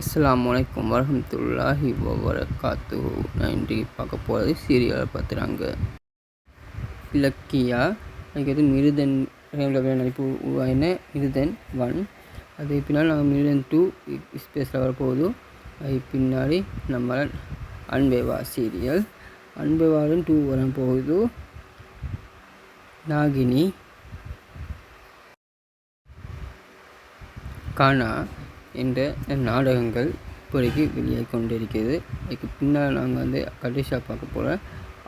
அஸ்ஸலாமு அலைக்கும் வரஹ்மத்துல்லாஹி வபரகாத்துஹு. நான் இன்றைக்கு பார்க்க போகிறது சீரியலை பார்த்துறாங்க. இலக்கியா அதுக்கு மிருதன் நடிப்பு உருவாயின மிருதன் 1. அது பின்னால் நாங்கள் மிருதன் 2 ஸ்பேஸில் வரப்போகுது. அது பின்னாடி நம்ம அன்பேவா சீரியல் அன்பேவாலும் 2 வர போகுது. நாகினி கானா என்ற நாடகங்கள் இப்போதைக்கு வெளியாகி கொண்டிருக்கிறது. அதுக்கு பின்னால் நாங்கள் கடைசியாக பார்க்க போகிற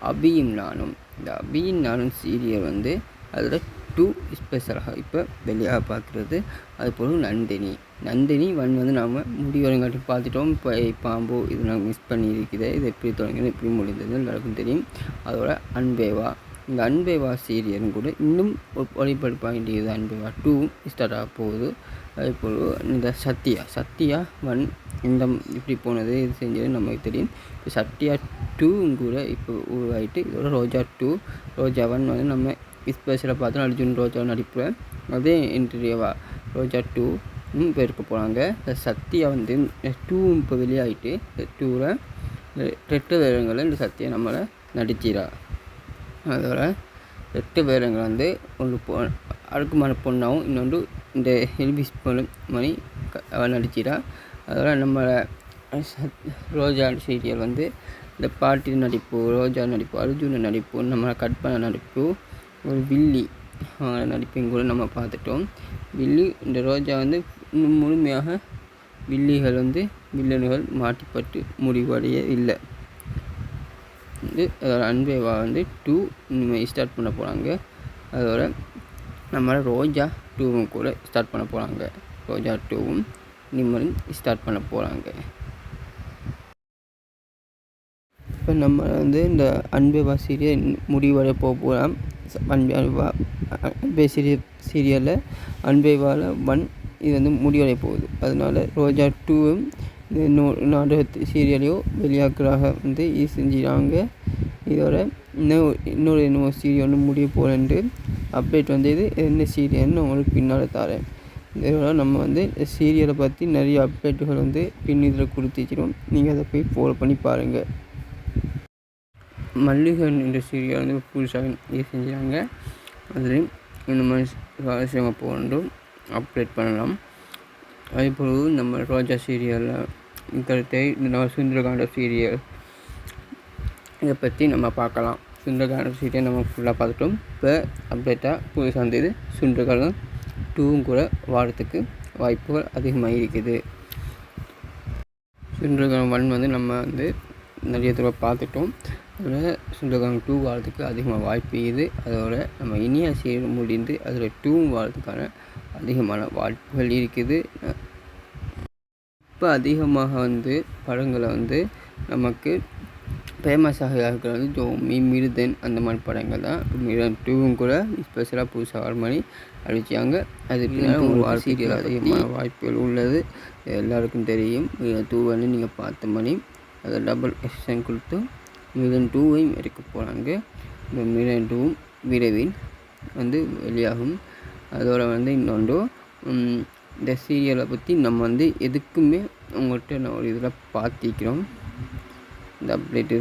அபியும் நானும். இந்த அபியும் நானும் சீரியல் அதில் 2 ஸ்பெஷலாக இப்போ வெளியாக பார்க்குறது. அதுபோல் நந்தினி 1 நாம் முடிவரங்காட்டி பார்த்துட்டோம். இப்போ பாம்பு இது நாங்கள் மிஸ் பண்ணியிருக்குது. இது எப்படி தொடங்கினது எப்படி முடிந்தது எல்லாருக்கும் தெரியும். அதோட அன்பேவா இந்த அன்பேவா சீரியலும் கூட இன்னும் ஒளிபரப்பாக வேண்டியது. அன்பேவா 2 ஸ்டார்ட் ஆக போகுது. அதுபோல் இந்த சத்யா 1 இந்த இப்படி போனது இது செஞ்சது நமக்கு தெரியும். இப்போ சத்யா 2 கூட இப்போ உருவாகிட்டு இதோட ரோஜா 2 ரோஜா 1 நம்ம ஸ்பெஷலாக பார்த்தோம். அர்ஜுன் ரோஜா நடிப்பில் அதே இன்டர்வியூவா ரோஜா 2 இப்போ இருக்க போகிறாங்க. இந்த சத்யா 2 இப்போ வெளியாகிட்டு இந்த 2ல் 2 வேடங்களில் இந்த சத்யா நம்மளை நடிச்சிடா. அதோட 2 வேடங்கள் ஒன்று அடுக்குமான பொண்ணாகவும் இன்னொன்று இந்த எல்பிஸ் மணி நடிச்சிடா. அதோட நம்மளை ரோஜா சீரியல் இந்த பாட்டி நடிப்பு ரோஜா நடிப்பு அர்ஜுன நடிப்பு நம்மளை கட் பண்ண நடிப்பு ஒரு வில்லி நடிப்பையும் கூட நம்ம பார்த்துட்டோம். வில்லி இந்த ரோஜா முழுமையாக வில்லிகள் வில்லன்கள் மாட்டிப்பட்டு முடிவடைய இல்லை. அதோட அன்பேவா 2 இனிமேல் ஸ்டார்ட் பண்ண போகிறாங்க. அதோட நம்மளை ரோஜா 2வும் கூட ஸ்டார்ட் பண்ண போகிறாங்க. ரோஜா 2வும் இனிமேல் ஸ்டார்ட் பண்ண போகிறாங்க. இப்போ நம்ம இந்த அன்பேவா சீரியல் முடிவடைய போகிறோம். அன்பே சீரியலில் அன்பேவாவில் 1 இது முடிவடைய போகுது. அதனால் ரோஜா 2வும் நாடக சீரியலையோ வெளியாக்குறாக இது செஞ்சுறாங்க. இதோட இன்னொரு சீரியல் முடிய போகிறேன்ட்டு அப்டேட் இது என்ன சீரியல்னு உங்களுக்கு பின்னால் தரேன். இதோட நம்ம சீரியலை பற்றி நிறைய அப்டேட்டுகள் பின் இதில் கொடுத்துச்சிடும். நீங்கள் அதை போய் ஃபாலோ பண்ணி பாருங்கள். மல்லிகன் என்ற சீரியல் புதுசாக இது செஞ்சுறாங்க. அதுலேயும் இந்த மாதிரி சுவாரஸ்யமாக போகணும் அப்டேட் பண்ணலாம். அதேபோல் நம்ம ரோஜா சீரியலில் இந்த சுந்தரகாண்ட சீரியல் இதை பற்றி நம்ம பார்க்கலாம். சுந்தரகாண்ட சீரியல் நம்ம ஃபுல்லாக பார்த்துட்டோம். இப்போ அப்டேட்டாக புதுசாக சுந்தரகாண்டம் 2வும் கூட வாரத்துக்கு வாய்ப்புகள் அதிகமாக இருக்குது. சுந்தரகாண்டம் 1 நம்ம நிறைய தடவை பார்த்துட்டோம். அதில் சுந்தரகாண்டம் 2 வாரத்துக்கு அதிகமாக வாய்ப்பு இருக்குது. அதோட நம்ம இனியா சீரியல் முடிந்து அதில் 2வும் வாரத்துக்கான அதிகமான வாய்ப்புகள் இருக்குது. இப்போ அதிகமாக படங்களை நமக்கு ஃபேமஸாக இருக்கிறது ஜோமி மிருதன் அந்த மாதிரி படங்கள் தான். மிருதன் 2வும் கூட ஸ்பெஷலாக புதுசாக வர மாதிரி அறிவிச்சாங்க. அது பின்னால் சீரியல் அதிகமான வாய்ப்புகள் உள்ளது எல்லாருக்கும் தெரியும். மிருதன் 2 நீங்கள் பார்த்த மாதிரி அதை டபுள் எக்ஸ்டன் கொடுத்து மிருதன் 2வையும் எடுக்க போகிறாங்க. இந்த மிருதன் 2வும் விரைவில் வெளியாகும். அதோட இன்னொன்று இந்த சீரியலை பற்றி நம்ம எதுக்குமே உங்கள்கிட்ட நான் ஒரு இதில் பார்த்திக்கிறோம். இந்த அப்டேட்டு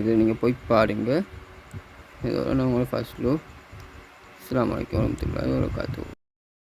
இதை நீங்கள் போய் பாருங்கள். இதோட நான் உங்களை ஃபர்ஸ்ட் அஸ்ஸலாமு அலைக்கும் வரஹ்மத்துல்லாஹி வபரகாத்துஹு.